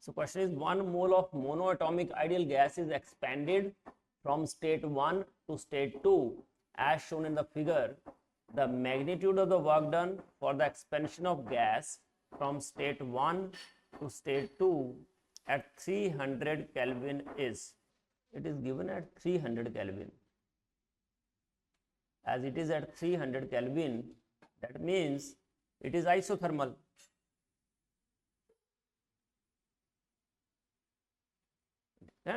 So question is, 1 mole of monoatomic ideal gas is expanded from state 1 to state 2 as shown in the figure. The magnitude of the work done for the expansion of gas from state 1 to state 2 at 300 Kelvin is. It is given at 300 Kelvin. As it is at 300 Kelvin, that means it is isothermal.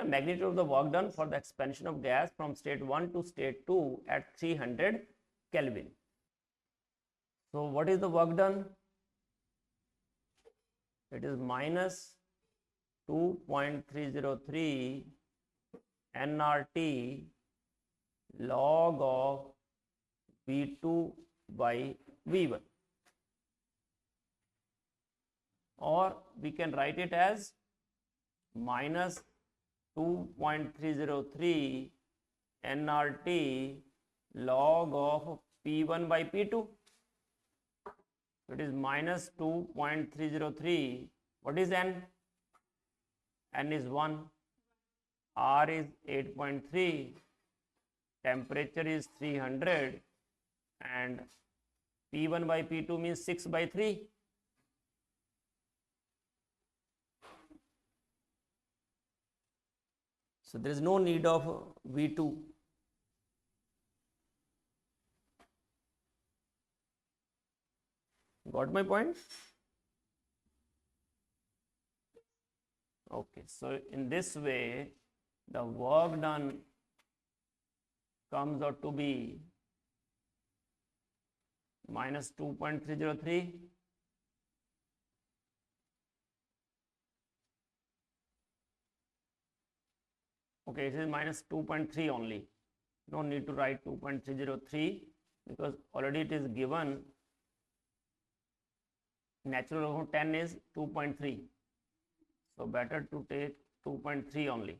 Magnitude of the work done for the expansion of gas from state 1 to state 2 at 300 Kelvin. So what is the work done? It is minus 2.303 nRT log of V2 by V1, or we can write it as minus 2.303 nRT log of P1 by P2. So it is minus 2.303. What is N? N is 1. R is 8.3. Temperature is 300. And P1 by P2 means 6 by 3. So there is no need of V2. Got my point? Okay, so in this way, the work done comes out to be minus 2.303. Okay, it is minus 2.3 only. No need to write 2.303 because already it is given. Natural log of 10 is 2.3. So better to take 2.3 only.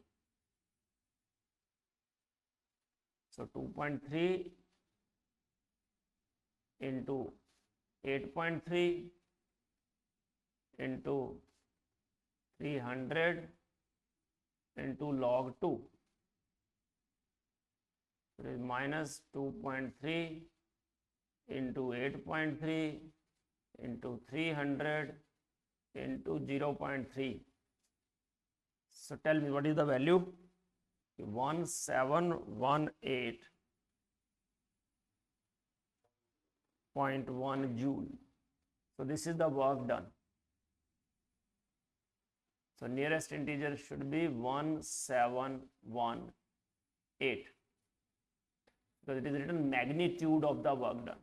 So 2.3 into 8.3 into 300 into log 2. It is minus 2.3 into 8.3 into 300 into 0.3. So tell me what is the value? 1718.1 joule. So this is the work done. So nearest integer should be 1718 because it is written magnitude of the work done.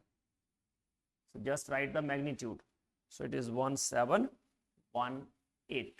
So just write the magnitude. So it is 1718.